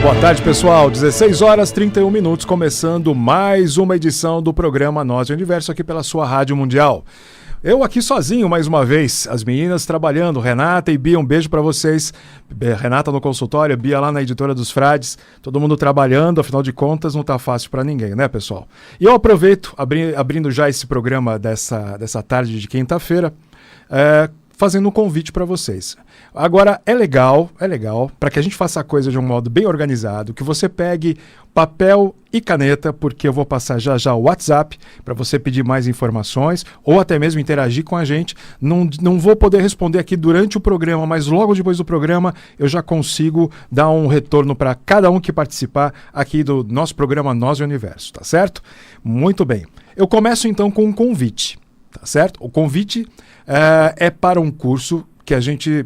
Boa tarde, pessoal. 16 horas 31 minutos, começando mais uma edição do programa Nós e o Universo aqui pela sua Rádio Mundial. Eu aqui sozinho mais uma vez, as meninas trabalhando, Renata e Bia, um beijo para vocês. Renata no consultório, Bia lá na Editora dos Frades, todo mundo trabalhando, afinal de contas não tá fácil para ninguém, né, pessoal? E eu aproveito, abrindo já esse programa dessa tarde de quinta-feira, fazendo um convite para vocês. Agora, é legal, para que a gente faça a coisa de um modo bem organizado, que você pegue papel e caneta, porque eu vou passar já o WhatsApp para você pedir mais informações ou até mesmo interagir com a gente. Não vou poder responder aqui durante o programa, mas logo depois do programa eu já consigo dar um retorno para cada um que participar aqui do nosso programa Nós e o Universo, tá certo? Muito bem. Eu começo então com um convite, tá certo? O convite é para um curso que a gente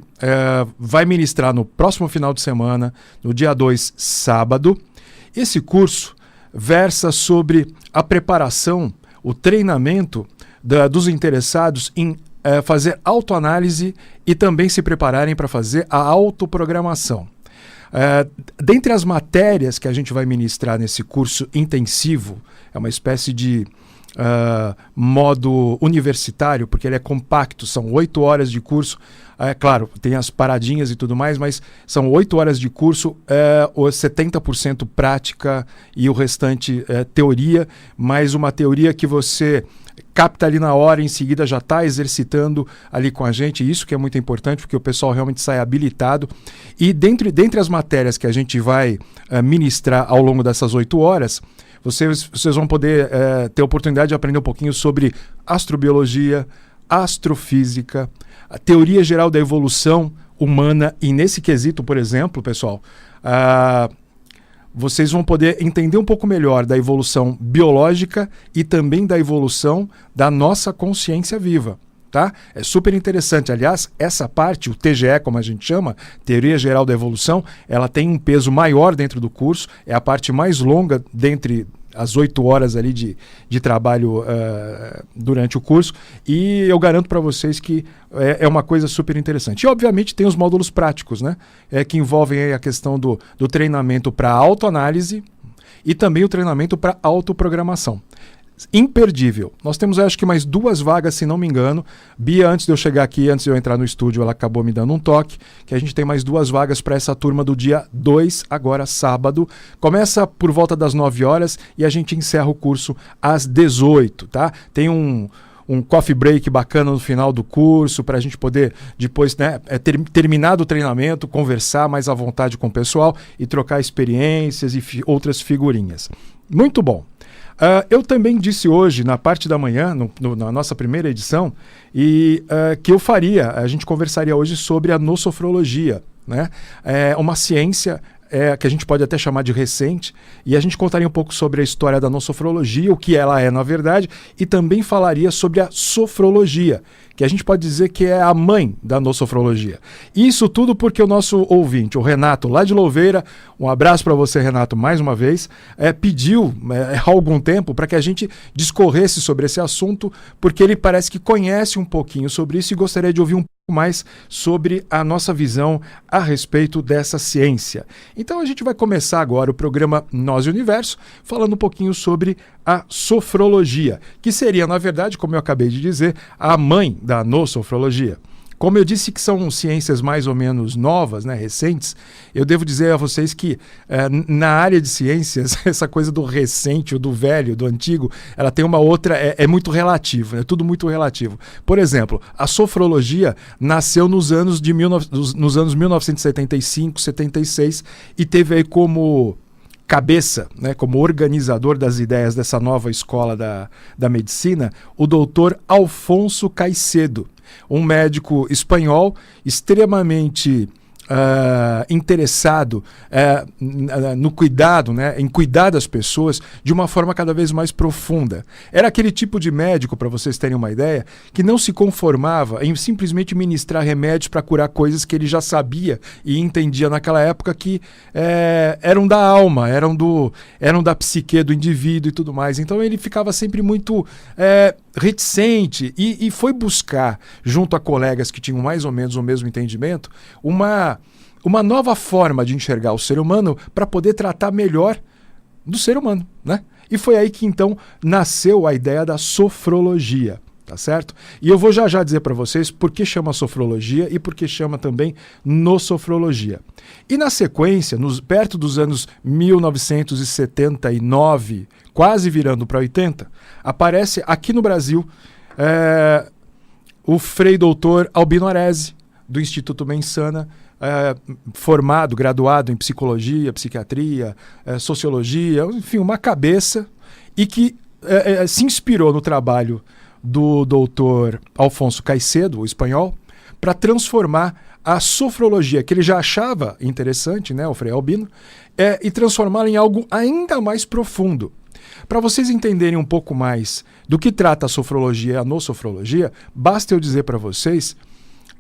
vai ministrar no próximo final de semana, no dia 2, sábado. Esse curso versa sobre a preparação, o treinamento dos interessados em fazer autoanálise e também se prepararem para fazer a autoprogramação. Dentre as matérias que a gente vai ministrar nesse curso intensivo, é uma espécie de modo universitário, porque ele é compacto, são 8 horas de curso. Claro, tem as paradinhas e tudo mais, mas são 8 horas de curso, 70% prática e o restante teoria, mais uma teoria que você capta ali na hora, em seguida já está exercitando ali com a gente. Isso que é muito importante, porque o pessoal realmente sai habilitado. E dentre as matérias que a gente vai ministrar ao longo dessas 8 horas, vocês vão poder ter a oportunidade de aprender um pouquinho sobre astrobiologia, astrofísica, a teoria geral da evolução humana. E nesse quesito, por exemplo, pessoal, vocês vão poder entender um pouco melhor da evolução biológica e também da evolução da nossa consciência viva. Tá? É super interessante. Aliás, essa parte, o TGE, como a gente chama, Teoria Geral da Evolução, ela tem um peso maior dentro do curso, é a parte mais longa dentre as 8 horas ali de trabalho durante o curso, e eu garanto para vocês que é uma coisa super interessante. E, obviamente, tem os módulos práticos, né? Que envolvem a questão do treinamento para autoanálise e também o treinamento para autoprogramação. Imperdível. Nós temos, acho que, mais 2 vagas, se não me engano. Bia, antes de eu chegar aqui, antes de eu entrar no estúdio, ela acabou me dando um toque, que a gente tem mais 2 vagas para essa turma do dia 2, agora sábado. Começa por volta das 9 horas e a gente encerra o curso às 18, tá? Tem um coffee break bacana no final do curso, para a gente poder depois, né, terminar o treinamento, conversar mais à vontade com o pessoal e trocar experiências e outras figurinhas. Muito bom. Eu também disse hoje, na parte da manhã, na nossa primeira edição, que a gente conversaria hoje sobre a nossofrologia, né? É uma ciência que a gente pode até chamar de recente, e a gente contaria um pouco sobre a história da nossofrologia, o que ela é na verdade, e também falaria sobre a sofrologia, que a gente pode dizer que é a mãe da nossofrologia. Isso tudo porque o nosso ouvinte, o Renato, lá de Louveira, um abraço para você, Renato, mais uma vez, pediu há algum tempo para que a gente discorresse sobre esse assunto, porque ele parece que conhece um pouquinho sobre isso e gostaria de ouvir um pouco mais sobre a nossa visão a respeito dessa ciência. Então a gente vai começar agora o programa Nós e o Universo falando um pouquinho sobre a sofrologia, que seria, na verdade, como eu acabei de dizer, a mãe da nossofrologia. Como eu disse que são ciências mais ou menos novas, né, recentes, eu devo dizer a vocês que na área de ciências, essa coisa do recente, ou do velho, do antigo, ela tem uma outra, é muito relativo, é tudo muito relativo. Por exemplo, a sofrologia nasceu nos anos 1975, 76 e teve aí como cabeça, né, como organizador das ideias dessa nova escola da medicina, o doutor Alfonso Caicedo, um médico espanhol extremamente interessado no cuidado, né, em cuidar das pessoas de uma forma cada vez mais profunda. Era aquele tipo de médico, para vocês terem uma ideia, que não se conformava em simplesmente ministrar remédios para curar coisas que ele já sabia e entendia naquela época que eram da alma, eram da psique do indivíduo e tudo mais. Então ele ficava sempre muito reticente e foi buscar, junto a colegas que tinham mais ou menos o mesmo entendimento, uma nova forma de enxergar o ser humano para poder tratar melhor do ser humano, né? E foi aí que então nasceu a ideia da sofrologia, tá certo? E eu vou já dizer para vocês por que chama sofrologia e por que chama também nosofrologia. E na sequência, perto dos anos 1979, quase virando para 80, aparece aqui no Brasil o Frei Doutor Albino Aresi, do Instituto Mensana, graduado em psicologia, psiquiatria, sociologia, enfim, uma cabeça, e que se inspirou no trabalho do doutor Alfonso Caicedo, o espanhol, para transformar a sofrologia, que ele já achava interessante, né, o Frei Albino, e transformá-la em algo ainda mais profundo. Para vocês entenderem um pouco mais do que trata a sofrologia e a nosofrologia, basta eu dizer para vocês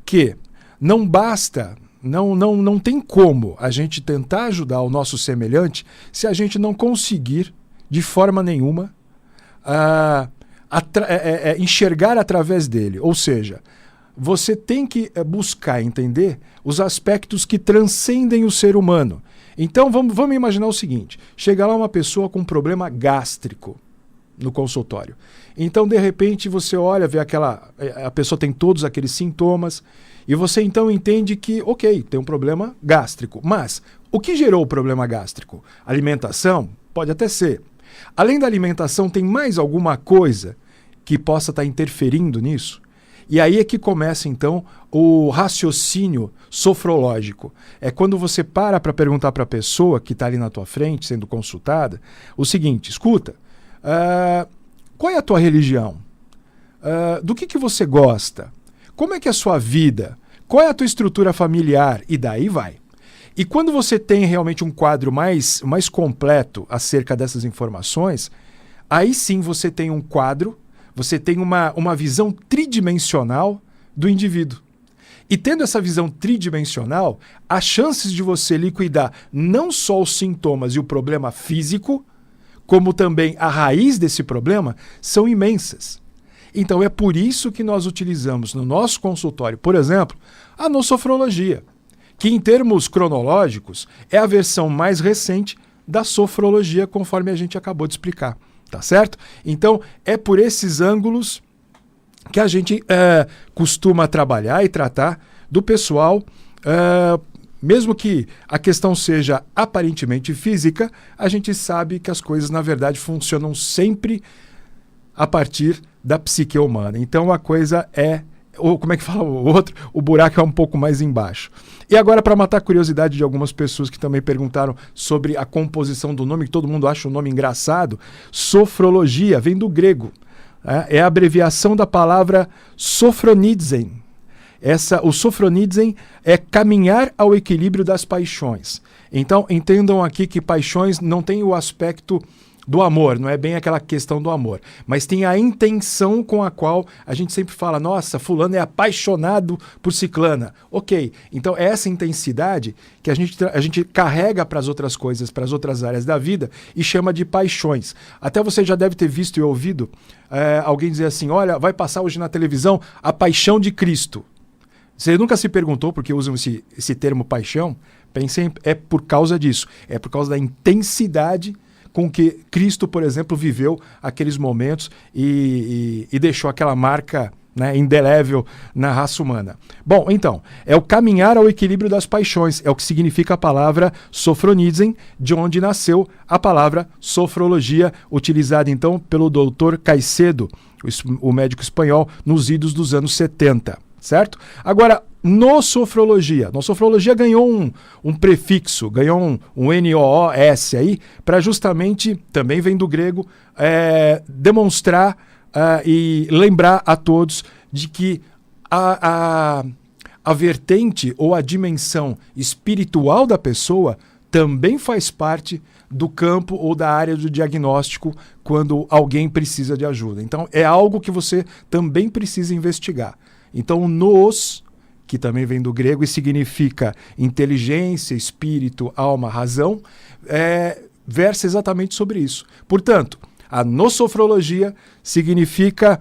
que não basta, não tem como a gente tentar ajudar o nosso semelhante se a gente não conseguir, de forma nenhuma, enxergar através dele. Ou seja, você tem que buscar entender os aspectos que transcendem o ser humano. Então vamos imaginar o seguinte: chega lá uma pessoa com um problema gástrico no consultório. Então, de repente, você olha, vê a pessoa tem todos aqueles sintomas, e você então entende que, ok, tem um problema gástrico. Mas o que gerou o problema gástrico? Alimentação? Pode até ser. Além da alimentação, tem mais alguma coisa que possa estar interferindo nisso? E aí é que começa, então, o raciocínio sofrológico. É quando você para perguntar para a pessoa que está ali na tua frente, sendo consultada, o seguinte: escuta, qual é a tua religião? Do que você gosta? Como é que é a sua vida? Qual é a tua estrutura familiar? E daí vai. E quando você tem realmente um quadro mais completo acerca dessas informações, aí sim você tem um quadro, você tem uma visão tridimensional do indivíduo. E tendo essa visão tridimensional, as chances de você liquidar não só os sintomas e o problema físico, como também a raiz desse problema, são imensas. Então é por isso que nós utilizamos no nosso consultório, por exemplo, a nosofrologia, que em termos cronológicos é a versão mais recente da sofrologia, conforme a gente acabou de explicar, tá certo? Então é por esses ângulos que a gente costuma trabalhar e tratar do pessoal, mesmo que a questão seja aparentemente física, a gente sabe que as coisas na verdade funcionam sempre a partir da psique humana. Então a coisa como é que fala o outro? O buraco é um pouco mais embaixo. E agora, para matar a curiosidade de algumas pessoas que também perguntaram sobre a composição do nome, que todo mundo acha o nome engraçado, sofrologia vem do grego. É a abreviação da palavra sofronidzem. O sofronidzem é caminhar ao equilíbrio das paixões. Então, entendam aqui que paixões não tem o aspecto do amor, não é bem aquela questão do amor, mas tem a intenção com a qual a gente sempre fala: nossa, fulano é apaixonado por ciclana. Ok, então é essa intensidade que a gente carrega para as outras coisas, para as outras áreas da vida e chama de paixões. Até você já deve ter visto e ouvido alguém dizer assim: olha, vai passar hoje na televisão A Paixão de Cristo. Você nunca se perguntou por que usam esse termo paixão? Pensem, é por causa disso, é por causa da intensidade com que Cristo, por exemplo, viveu aqueles momentos e deixou aquela marca, né, indelével na raça humana. Bom, então, é o caminhar ao equilíbrio das paixões, é o que significa a palavra sofronidzem, de onde nasceu a palavra sofrologia, utilizada então pelo doutor Caicedo, o médico espanhol, nos idos dos anos 70. Certo? Agora, nosofrologia. Nosofrologia ganhou um prefixo, ganhou um NOOS aí, para justamente, também vem do grego, demonstrar e lembrar a todos de que a a vertente ou a dimensão espiritual da pessoa também faz parte do campo ou da área do diagnóstico quando alguém precisa de ajuda. Então, é algo que você também precisa investigar. Então, nous, que também vem do grego e significa inteligência, espírito, alma, razão, versa exatamente sobre isso. Portanto, a nosofrologia significa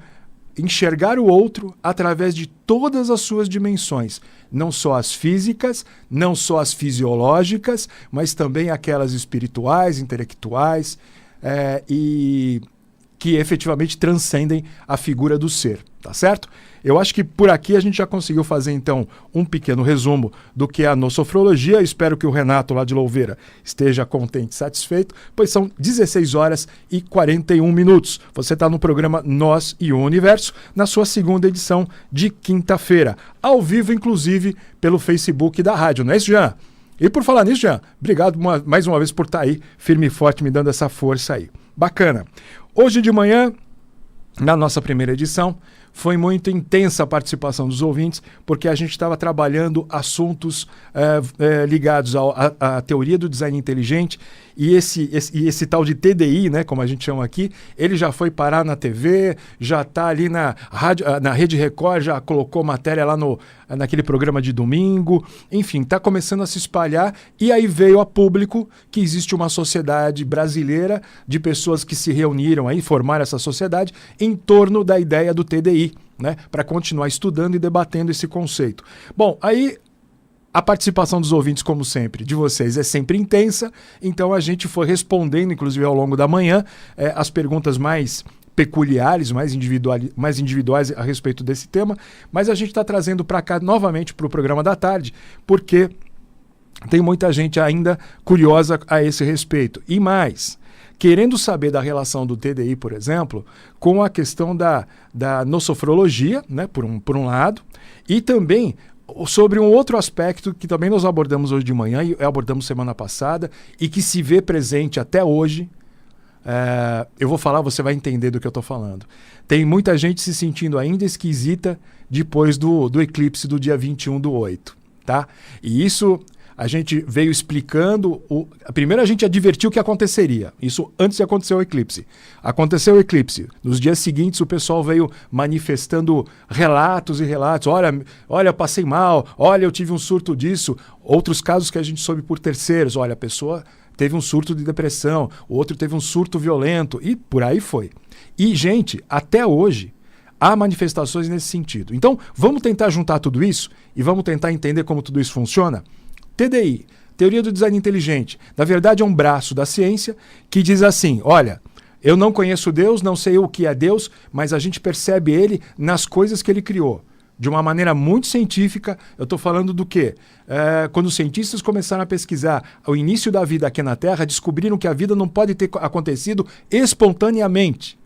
enxergar o outro através de todas as suas dimensões, não só as físicas, não só as fisiológicas, mas também aquelas espirituais, intelectuais, e que efetivamente transcendem a figura do ser, tá certo? Eu acho que por aqui a gente já conseguiu fazer, então, um pequeno resumo do que é a nosofrologia. Eu espero que o Renato, lá de Louveira, esteja contente e satisfeito, pois são 16 horas e 41 minutos. Você está no programa Nós e o Universo, na sua segunda edição de quinta-feira, ao vivo, inclusive, pelo Facebook da rádio. Não é isso, Jean? E por falar nisso, Jean, obrigado mais uma vez por estar aí, firme e forte, me dando essa força aí. Bacana. Hoje de manhã, na nossa primeira edição, foi muito intensa a participação dos ouvintes, porque a gente estava trabalhando assuntos ligados à teoria do design inteligente, e esse tal de TDI, né, como a gente chama aqui, ele já foi parar na TV, já está ali na Rede Record, já colocou matéria lá naquele programa de domingo, enfim, está começando a se espalhar, e aí veio a público que existe uma sociedade brasileira de pessoas que se reuniram aí, formaram essa sociedade em torno da ideia do TDI, né, para continuar estudando e debatendo esse conceito. Bom, aí a participação dos ouvintes, como sempre, de vocês é sempre intensa, então a gente foi respondendo, inclusive ao longo da manhã, as perguntas mais peculiares, mais individuais a respeito desse tema, mas a gente está trazendo para cá novamente para o programa da tarde, porque tem muita gente ainda curiosa a esse respeito. E mais, querendo saber da relação do TDI, por exemplo, com a questão da nosofrologia, né, por um lado, e também sobre um outro aspecto que também nós abordamos hoje de manhã e abordamos semana passada e que se vê presente até hoje. Eu vou falar, você vai entender do que eu estou falando. Tem muita gente se sentindo ainda esquisita depois do eclipse do dia 21/8, tá? E isso a gente veio explicando. Primeiro a gente advertiu o que aconteceria. Isso antes de acontecer o eclipse. Aconteceu o eclipse. Nos dias seguintes o pessoal veio manifestando relatos e relatos. Olha, passei mal. Olha, eu tive um surto disso. Outros casos que a gente soube por terceiros. Olha, a pessoa teve um surto de depressão. O outro teve um surto violento. E por aí foi. E, gente, até hoje há manifestações nesse sentido. Então, vamos tentar juntar tudo isso e vamos tentar entender como tudo isso funciona? TDI, Teoria do Design Inteligente, na verdade é um braço da ciência que diz assim, olha, eu não conheço Deus, não sei o que é Deus, mas a gente percebe ele nas coisas que ele criou. De uma maneira muito científica, eu estou falando do quê? Quando os cientistas começaram a pesquisar o início da vida aqui na Terra, descobriram que a vida não pode ter acontecido espontaneamente,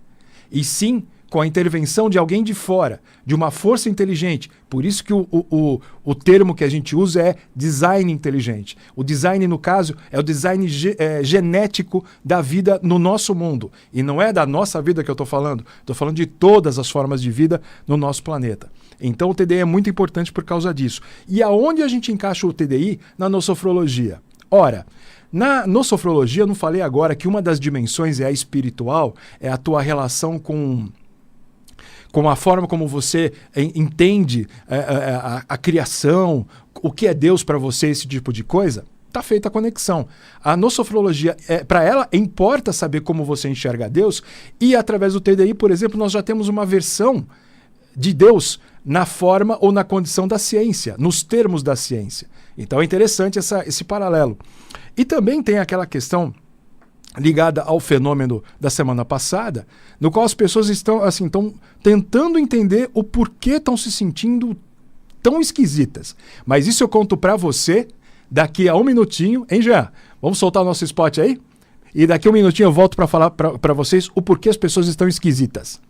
e sim com a intervenção de alguém de fora, de uma força inteligente. Por isso que o termo que a gente usa é design inteligente. O design, no caso, é o design genético da vida no nosso mundo. E não é da nossa vida que eu estou falando de todas as formas de vida no nosso planeta. Então o TDI é muito importante por causa disso. E aonde a gente encaixa o TDI? Na nosofrologia. Ora, na nosofrologia, eu não falei agora que uma das dimensões é a espiritual, é a tua relação com a forma como você entende a criação, o que é Deus para você, esse tipo de coisa, está feita a conexão. A nosofrologia, para ela, importa saber como você enxerga Deus, e através do TDI, por exemplo, nós já temos uma versão de Deus na forma ou na condição da ciência, nos termos da ciência. Então é interessante esse paralelo. E também tem aquela questão ligada ao fenômeno da semana passada, no qual as pessoas estão tentando entender o porquê estão se sentindo tão esquisitas. Mas isso eu conto para você daqui a um minutinho, hein, Jean? Vamos soltar o nosso spot aí? E daqui a um minutinho eu volto para falar para vocês o porquê as pessoas estão esquisitas.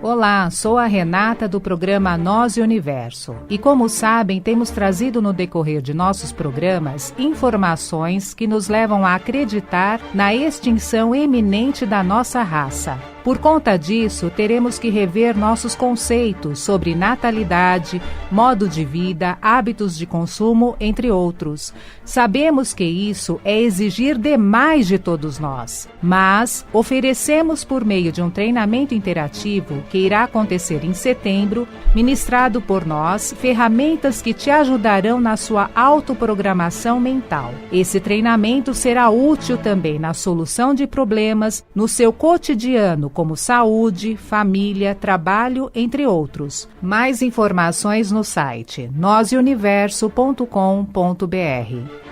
Olá, sou a Renata do programa Nós e Universo. E como sabem, temos trazido no decorrer de nossos programas informações que nos levam a acreditar na extinção iminente da nossa raça. Por conta disso, teremos que rever nossos conceitos sobre natalidade, modo de vida, hábitos de consumo, entre outros. Sabemos que isso é exigir demais de todos nós, mas oferecemos por meio de um treinamento interativo que irá acontecer em setembro, ministrado por nós, ferramentas que te ajudarão na sua autoprogramação mental. Esse treinamento será útil também na solução de problemas no seu cotidiano, como saúde, família, trabalho, entre outros. Mais informações no site noseuniverso.com.br.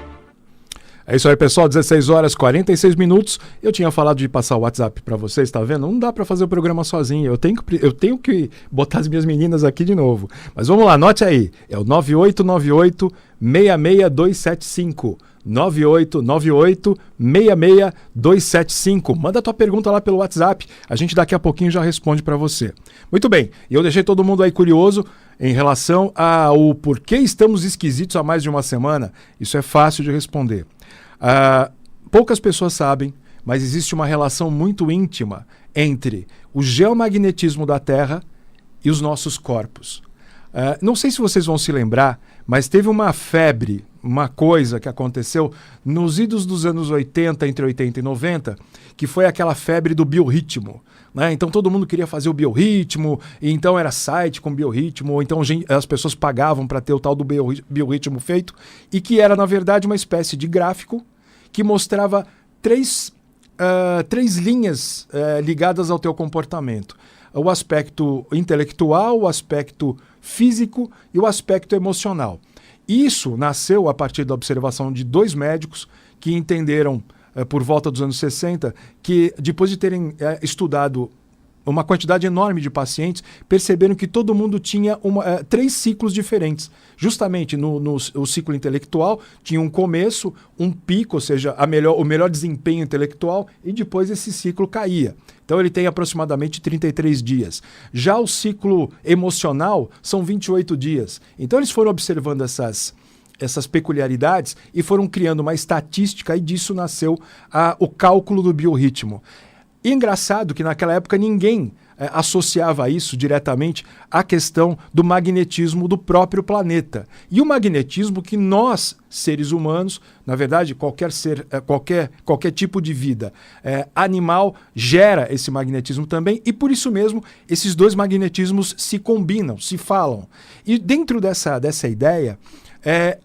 É isso aí, pessoal, 16 horas 46 minutos. Eu tinha falado de passar o WhatsApp para vocês, tá vendo? Não dá para fazer o programa sozinho. Eu tenho que botar as minhas meninas aqui de novo. Mas vamos lá, anote aí. É o 9898-66275. 9898-66275. Manda a tua pergunta lá pelo WhatsApp. A gente daqui a pouquinho já responde para você. Muito bem. E eu deixei todo mundo aí curioso em relação ao porquê estamos esquisitos há mais de uma semana. Isso é fácil de responder. Poucas pessoas sabem, mas existe uma relação muito íntima entre o geomagnetismo da Terra e os nossos corpos. Não sei se vocês vão se lembrar, mas teve uma febre, uma coisa que aconteceu nos idos dos anos 80, entre 80 e 90, que foi aquela febre do biorritmo. Né? Então todo mundo queria fazer o biorritmo, e então era site com biorritmo, ou então as pessoas pagavam para ter o tal do biorritmo feito, e que era, na verdade, uma espécie de gráfico que mostrava três linhas ligadas ao teu comportamento. O aspecto intelectual, o aspecto físico e o aspecto emocional. Isso nasceu a partir da observação de dois médicos que entenderam, por volta dos anos 60, que depois de terem estudado uma quantidade enorme de pacientes, perceberam que todo mundo tinha três ciclos diferentes. Justamente no ciclo intelectual tinha um começo, um pico, ou seja, o melhor desempenho intelectual, e depois esse ciclo caía. Então ele tem aproximadamente 33 dias. Já o ciclo emocional são 28 dias. Então eles foram observando essas peculiaridades e foram criando uma estatística, e disso nasceu o cálculo do biorritmo. E engraçado que naquela época ninguém associava isso diretamente à questão do magnetismo do próprio planeta. E o magnetismo que nós, seres humanos, na verdade, qualquer ser, qualquer tipo de vida animal gera esse magnetismo também, e por isso mesmo esses dois magnetismos se combinam, se falam. E dentro dessa ideia,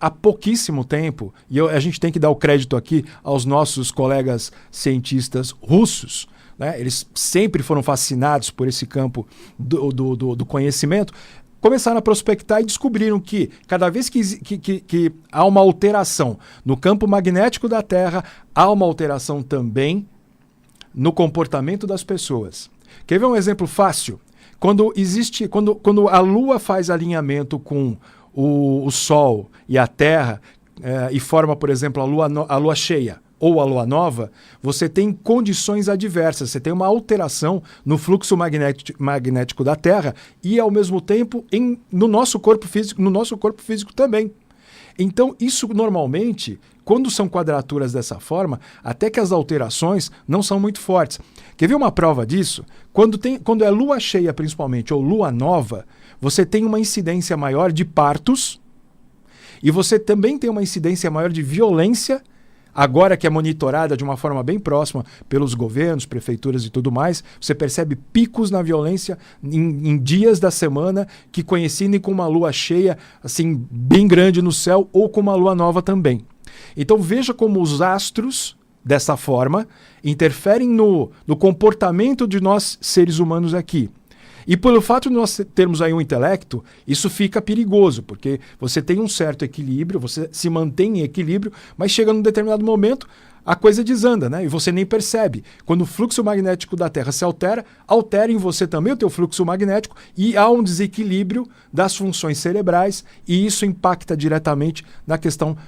há pouquíssimo tempo, e a gente tem que dar o crédito aqui aos nossos colegas cientistas russos, né? Eles sempre foram fascinados por esse campo do conhecimento, começaram a prospectar e descobriram que cada vez que há uma alteração no campo magnético da Terra, há uma alteração também no comportamento das pessoas. Quer ver um exemplo fácil? Quando a Lua faz alinhamento com o Sol e a Terra, e forma, por exemplo, a Lua cheia ou a Lua nova, você tem condições adversas, você tem uma alteração no fluxo magnético da Terra e, ao mesmo tempo, no nosso corpo físico também. Então, isso normalmente, quando são quadraturas dessa forma, até que as alterações não são muito fortes. Quer ver uma prova disso? Quando é lua cheia, principalmente, ou lua nova, você tem uma incidência maior de partos e você também tem uma incidência maior de violência, agora que é monitorada de uma forma bem próxima pelos governos, prefeituras e tudo mais. Você percebe picos na violência em dias da semana que coincidem com uma lua cheia assim, bem grande no céu, ou com uma lua nova também. Então veja como os astros, dessa forma, interferem no comportamento de nós seres humanos aqui. E pelo fato de nós termos aí um intelecto, isso fica perigoso, porque você tem um certo equilíbrio, você se mantém em equilíbrio, mas chega num determinado momento, a coisa desanda, né? E você nem percebe. Quando o fluxo magnético da Terra se altera em você também o teu fluxo magnético, e há um desequilíbrio das funções cerebrais, e isso impacta diretamente na questão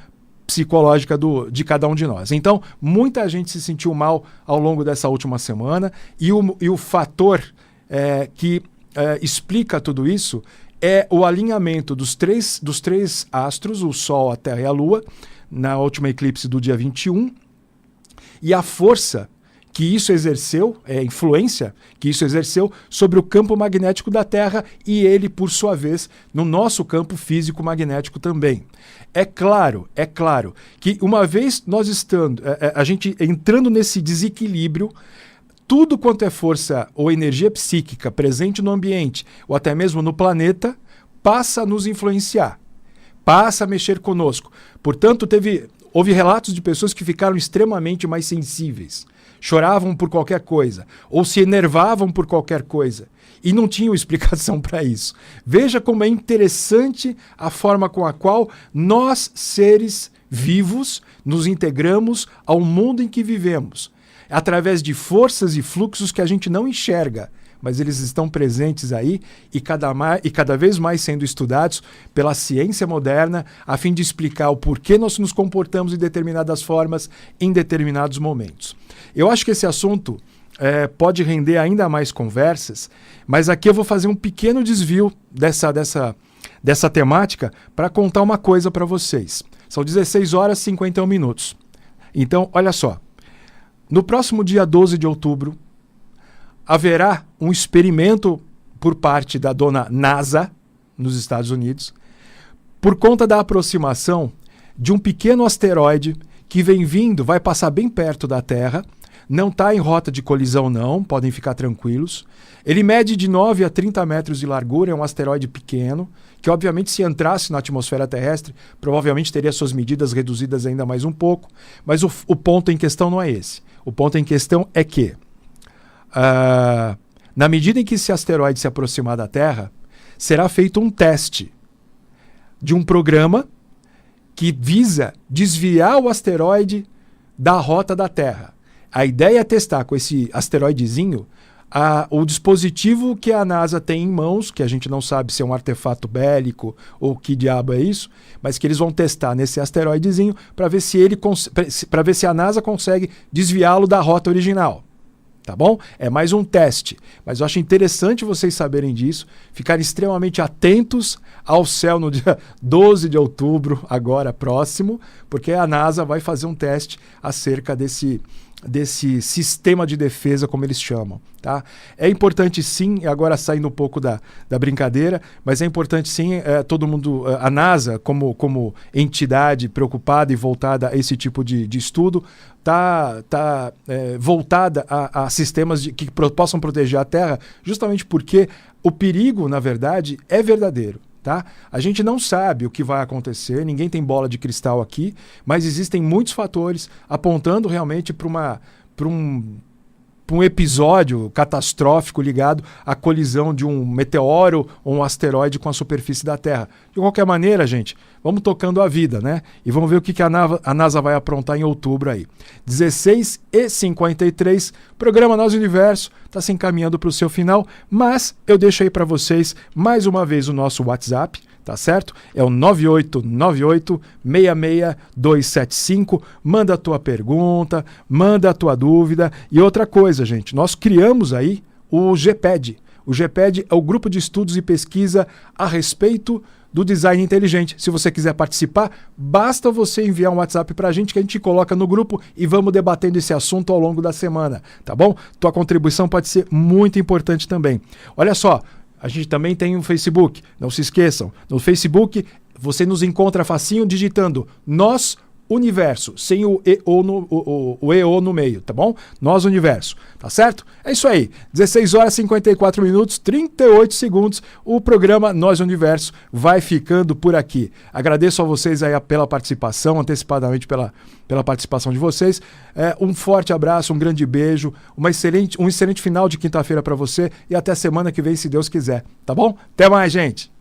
psicológica de cada um de nós. Então, muita gente se sentiu mal ao longo dessa última semana, e o fator que explica tudo isso é o alinhamento dos três astros, o Sol, a Terra e a Lua, na última eclipse do dia 21, e a força que isso exerceu, influência que isso exerceu sobre o campo magnético da Terra e ele, por sua vez, no nosso campo físico magnético também. É claro que uma vez nós a gente entrando nesse desequilíbrio, tudo quanto é força ou energia psíquica presente no ambiente ou até mesmo no planeta passa a nos influenciar, passa a mexer conosco. Portanto, houve relatos de pessoas que ficaram extremamente mais sensíveis, choravam por qualquer coisa ou se enervavam por qualquer coisa e não tinham explicação para isso. Veja como é interessante a forma com a qual nós, seres vivos, nos integramos ao mundo em que vivemos, através de forças e fluxos que a gente não enxerga, mas eles estão presentes aí e cada vez mais sendo estudados pela ciência moderna a fim de explicar o porquê nós nos comportamos de determinadas formas em determinados momentos. Eu acho que esse assunto pode render ainda mais conversas, mas aqui eu vou fazer um pequeno desvio dessa temática para contar uma coisa para vocês. São 16 horas e 51 minutos. Então, olha só. No próximo dia 12 de outubro, haverá um experimento por parte da dona NASA, nos Estados Unidos, por conta da aproximação de um pequeno asteroide que vai passar bem perto da Terra, não está em rota de colisão não, podem ficar tranquilos. Ele mede de 9 a 30 metros de largura, é um asteroide pequeno, que obviamente se entrasse na atmosfera terrestre, provavelmente teria suas medidas reduzidas ainda mais um pouco, mas o ponto em questão não é esse. O ponto em questão é que, na medida em que esse asteroide se aproximar da Terra, será feito um teste de um programa que visa desviar o asteroide da rota da Terra. A ideia é testar com esse asteroidezinho o dispositivo que a NASA tem em mãos, que a gente não sabe se é um artefato bélico ou que diabo é isso, mas que eles vão testar nesse asteroidezinho para ver se a NASA consegue desviá-lo da rota original. Tá bom? É mais um teste, mas eu acho interessante vocês saberem disso, ficarem extremamente atentos ao céu no dia 12 de outubro, agora próximo, porque a NASA vai fazer um teste acerca desse sistema de defesa, como eles chamam. Tá? É importante sim, agora saindo um pouco da brincadeira, mas é importante sim todo mundo, a NASA como entidade preocupada e voltada a esse tipo de estudo, está voltada a sistemas que possam proteger a Terra, justamente porque o perigo, na verdade, é verdadeiro. Tá? A gente não sabe o que vai acontecer, ninguém tem bola de cristal aqui, mas existem muitos fatores apontando realmente para um episódio catastrófico ligado à colisão de um meteoro ou um asteroide com a superfície da Terra. De qualquer maneira, gente, vamos tocando a vida, né? E vamos ver o que a NASA vai aprontar em outubro aí. 16h53, programa Nós Universo está se encaminhando para o seu final, mas eu deixo aí para vocês mais uma vez o nosso WhatsApp, tá certo? É o 9898-66275. Manda a tua pergunta, manda a tua dúvida. E outra coisa, gente, nós criamos aí o GPED. O GPED é o Grupo de Estudos e Pesquisa a respeito do design inteligente. Se você quiser participar, basta você enviar um WhatsApp para a gente que a gente coloca no grupo e vamos debatendo esse assunto ao longo da semana, tá bom? Tua contribuição pode ser muito importante também. Olha só, a gente também tem um Facebook, não se esqueçam. No Facebook você nos encontra facinho digitando Nós Universo, sem o EO no meio, tá bom? Nós Universo, tá certo? É isso aí, 16 horas e 54 minutos, 38 segundos, o programa Nós Universo vai ficando por aqui. Agradeço a vocês aí pela participação, antecipadamente pela participação de vocês. Um forte abraço, um grande beijo, um excelente final de quinta-feira para você e até semana que vem, se Deus quiser, tá bom? Até mais, gente!